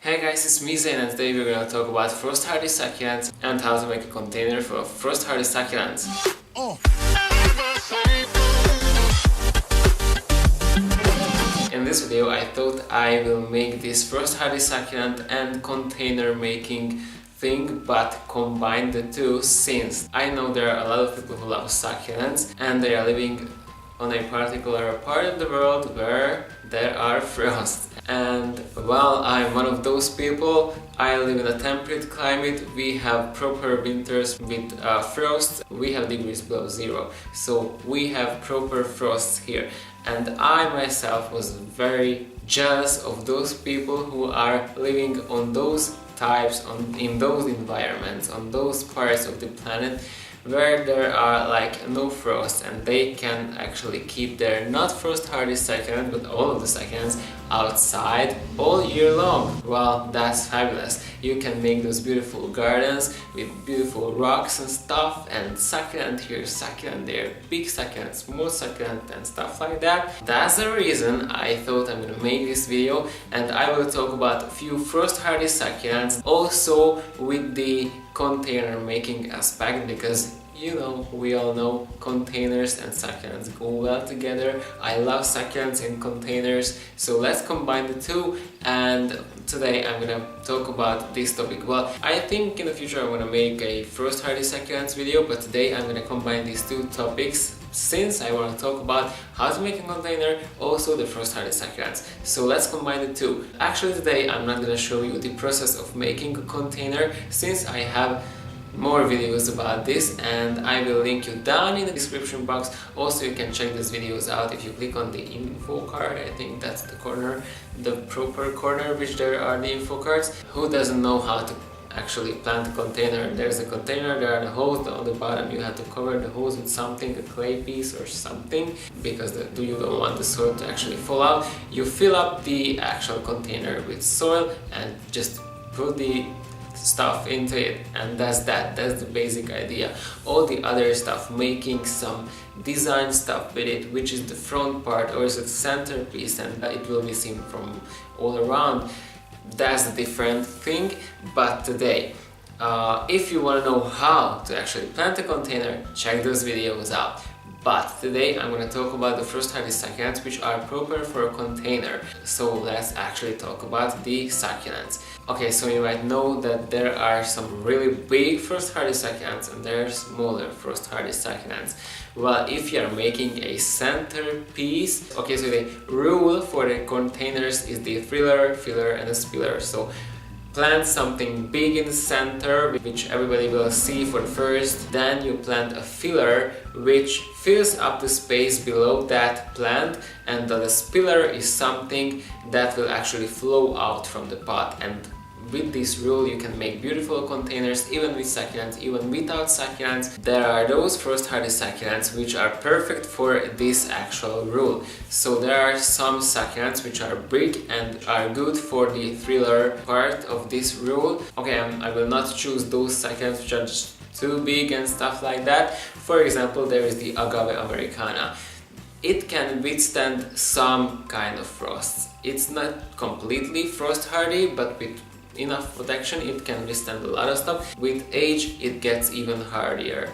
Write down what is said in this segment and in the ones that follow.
Hey guys, it's me Zain and today we're gonna talk about frost hardy succulents and how to make a container for frost hardy succulents. In this video I thought I will make this frost hardy succulent and container making thing, but combine the two, since I know there are a lot of people who love succulents and they are living on a particular part of the world where there are frosts. And while I'm one of those people, I live in a temperate climate. We have proper winters with frost. We have degrees below zero, so we have proper frosts here. And I myself was very jealous of those people who are living on those types, in those environments, on those parts of the planet where there are like no frost, and they can actually keep their not frost hardy succulent but all of the succulents outside all year long. Well, that's fabulous. You can make those beautiful gardens with beautiful rocks and stuff, and succulent here, succulent there, big succulent, small succulent and stuff like that. That's the reason I thought I'm gonna make this video, and I will talk about a few frost hardy succulents also with the container making aspect, because you know, we all know containers and succulents go well together. I love succulents in containers, so let's combine the two. And today I'm gonna talk about this topic. Well, I think in the future I'm gonna make a frost hardy succulents video, but today I'm gonna combine these two topics since I want to talk about how to make a container, also the frost hardy succulents. So let's combine the two. Actually today I'm not gonna show you the process of making a container, since I have more videos about this and I will link you down in the description box. Also, you can check these videos out if you click on the info card. I think that's the corner, the proper corner which there are the info cards. Who doesn't know how to actually plant a container? There's a container, there are the holes on the bottom, you have to cover the holes with something, a clay piece or something, because you don't want the soil to actually fall out. You fill up the actual container with soil and just put the stuff into it, and that's the basic idea. All the other stuff, making some design stuff with it, which is the front part or is the centerpiece, and it will be seen from all around, that's a different thing. But today, if you want to know how to actually plant a container, check those videos out. But today I'm going to talk about the frost hardy succulents which are proper for a container. So let's actually talk about the succulents. Okay, so you might know that there are some really big frost hardy succulents and there are smaller frost hardy succulents. Well, if you are making a centerpiece, okay, so the rule for the containers is the filler, and a spiller. So plant something big in the center, which everybody will see for first. Then you plant a filler, which fills up the space below that plant, and the spiller is something that will actually flow out from the pot. And with this rule you can make beautiful containers even with succulents, even without succulents. There are those frost hardy succulents which are perfect for this actual rule. So there are some succulents which are big and are good for the thriller part of this rule. Okay, I will not choose those succulents which are just too big and stuff like that. For example, there is the Agave Americana. It can withstand some kind of frosts. It's not completely frost hardy, but with enough protection it can withstand a lot of stuff. With age it gets even hardier.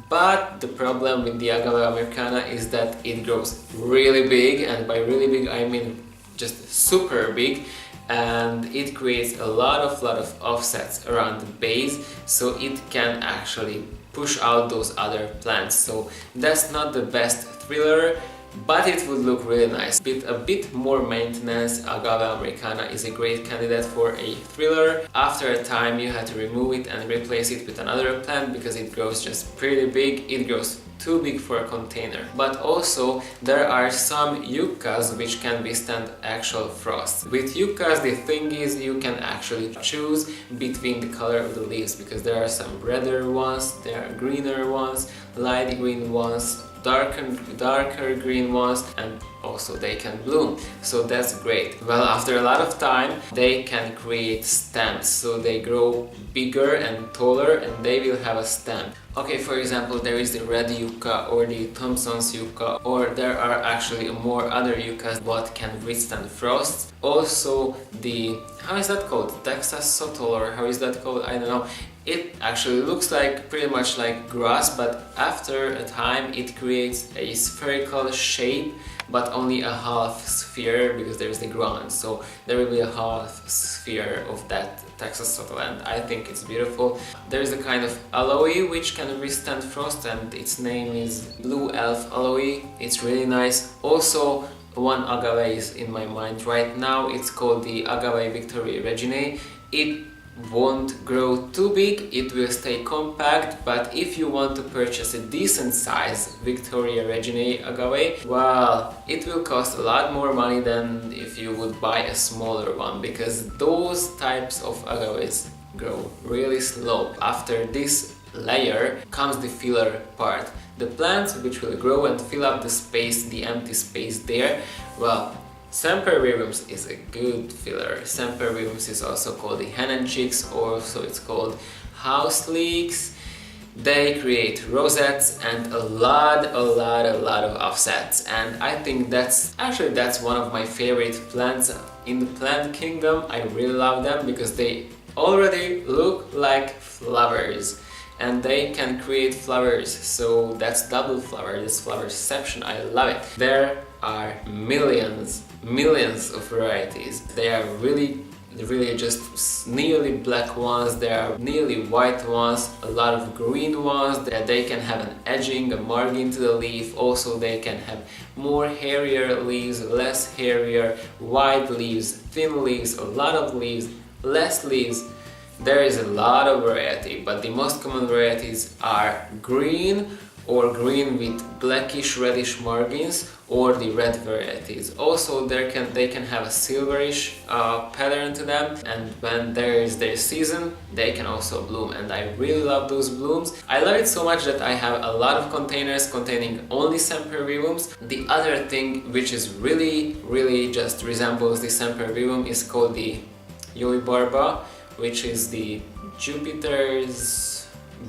But the problem with the Agave Americana is that it grows really big, and by really big I mean just super big, and it creates a lot of offsets around the base, so it can actually push out those other plants. So that's not the best thriller, but it would look really nice. With a bit more maintenance, Agave Americana is a great candidate for a thriller. After a time you have to remove it and replace it with another plant because it grows just pretty big. It grows too big for a container. But also there are some yuccas which can withstand actual frost. With yuccas the thing is you can actually choose between the color of the leaves, because there are some redder ones, there are greener ones, light green ones, darker green ones, and also they can bloom, so that's great. Well, after a lot of time they can create stems, so they grow bigger and taller and they will have a stem. Okay, for example, there is the red yucca or the Thompson's yucca, or there are actually more other yuccas what can withstand frost. Also the, how is that called? Texas Sotol, or how is that called? I don't know. It actually looks like pretty much like grass, but after a time it creates a spherical shape, but only a half sphere because there's the ground. So there will be a half sphere of that Texas Succulent. I think it's beautiful. There is a kind of aloe which can withstand frost, and its name is Blue Elf Aloe. It's really nice. Also, one agave is in my mind right now. It's called the Agave Victoria Reginae. It won't grow too big, it will stay compact, but if you want to purchase a decent size Victoria Reginae agave, well, it will cost a lot more money than if you would buy a smaller one, because those types of agaves grow really slow. After this layer comes the filler part, the plants which will grow and fill up the space, the empty space there. Well, Sempervirums is a good filler. Sempervirums is also called the hen and chicks, also it's called house leeks. They create rosettes and a lot of offsets, and I think that's one of my favorite plants in the plant kingdom. I really love them because they already look like flowers and they can create flowers, so that's double flower, this flowerception. I love it. There are millions of varieties. They are really just nearly black ones, there are nearly white ones, a lot of green ones, that they can have an edging, a margin to the leaf. Also they can have more hairier leaves, less hairier, wide leaves, thin leaves, a lot of leaves, less leaves. There is a lot of variety, but the most common varieties are green or green with blackish reddish margins, or the red varieties. Also they can have a silverish pattern to them, and when there is their season they can also bloom, and I really love those blooms. I love it so much that I have a lot of containers containing only Sempervirums. The other thing which is really just resembles the Sempervirum is called the Jovibarba, which is the Jupiter's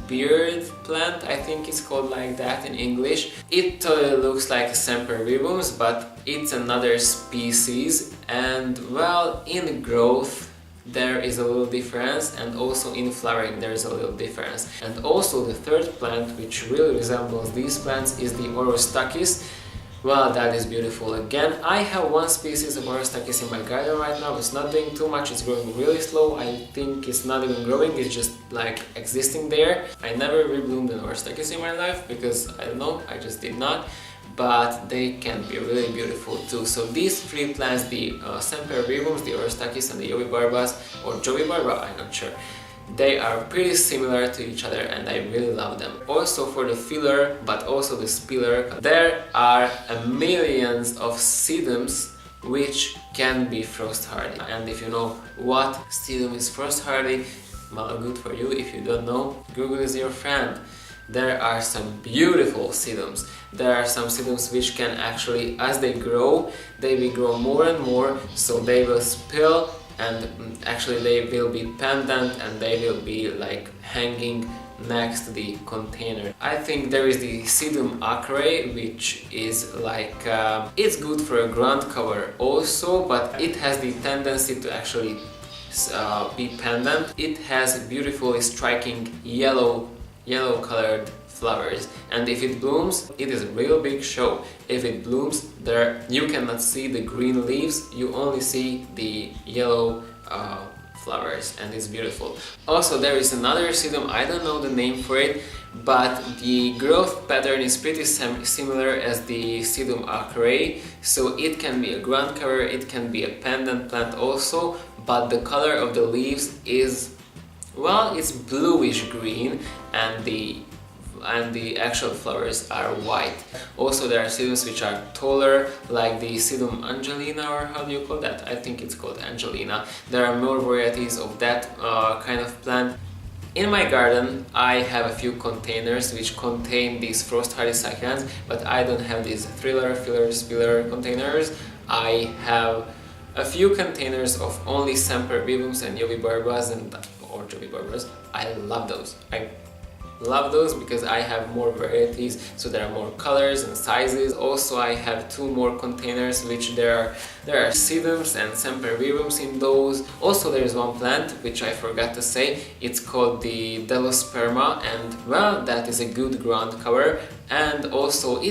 beard plant, I think it's called like that in English. It totally looks like Sempervirums, but it's another species, and well, in growth there is a little difference, and also in flowering there is a little difference. And also the third plant which really resembles these plants is the Orostakis. Well, that is beautiful. Again, I have one species of Orostakis in my garden right now. It's not doing too much, it's growing really slow. I think it's not even growing, it's just like existing there. I never rebloomed an Orostakis in my life because, I don't know, I just did not. But they can be really beautiful too. So these three plants, the Sempervirums, the Orostakis and the Jovibarbas, or Jovibarba, I'm not sure, they are pretty similar to each other and I really love them. Also for the filler, but also the spiller, there are millions of sedums which can be frost hardy. And if you know what sedum is frost hardy, well, good for you. If you don't know, Google is your friend. There are some beautiful sedums. There are some sedums which can actually, as they grow, they will grow more and more, so they will spill, and actually they will be pendant and they will be like hanging next to the container. I think there is the Sedum acre, which is like it's good for a ground cover also, but it has the tendency to actually be pendant. It has beautifully striking yellow colored flowers, and if it blooms, it is a real big show. If it blooms, there you cannot see the green leaves, you only see the yellow flowers, and it's beautiful. Also, there is another sedum, I don't know the name for it, but the growth pattern is pretty similar as the Sedum acre, so it can be a ground cover, it can be a pendant plant also, but the color of the leaves is, well, it's bluish green, and the actual flowers are white. Also there are sedums which are taller, like the Sedum Angelina, or how do you call that? I think it's called Angelina. There are more varieties of that kind of plant. In my garden I have a few containers which contain these frost hardy succulents, but I don't have these thriller, filler, spiller containers. I have a few containers of only Sempervirums and Jovibarbas or Jovibarbas. I love those. I love those because I have more varieties, so there are more colors and sizes. Also I have 2 more containers which there are sedums and sempervirums in those. Also there is one plant which I forgot to say, it's called the Delosperma, and well, that is a good ground cover, and also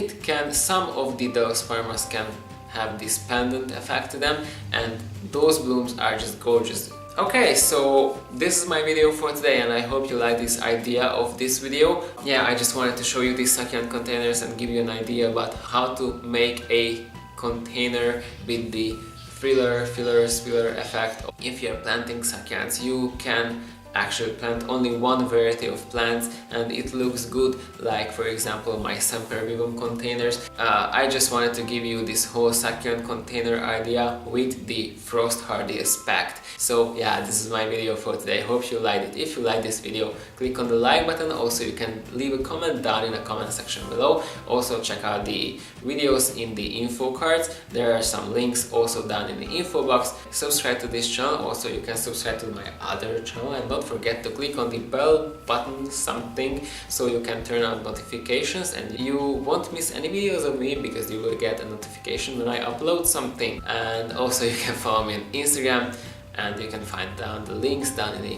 some of the Delospermas can have this pendant effect to them, and those blooms are just gorgeous. Okay, so this is my video for today, and I hope you like this idea of this video. Yeah, I just wanted to show you these succulent containers and give you an idea about how to make a container with the filler effect. If you're planting succulents, you can actually plant only one variety of plants and it looks good, like for example my sempervivum containers. I just wanted to give you this whole succulent container idea with the frost hardy aspect. So yeah, this is my video for today. Hope you liked it. If you like this video, click on the like button. Also you can leave a comment down in the comment section below. Also check out the videos in the info cards. There are some links also down in the info box. Subscribe to this channel. Also you can subscribe to my other channel, and don't forget to click on the bell button something so you can turn on notifications and you won't miss any videos of me, because you will get a notification when I upload something. And also you can follow me on Instagram, and you can find down the links down in the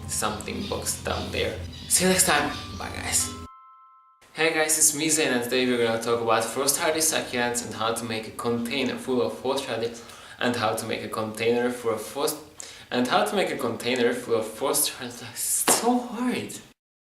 something box down there. See you next time. Bye guys. Hey guys, it's me Zain, and today we're gonna talk about frost hardy succulents and how to make a container full of frost hardy It's so hard.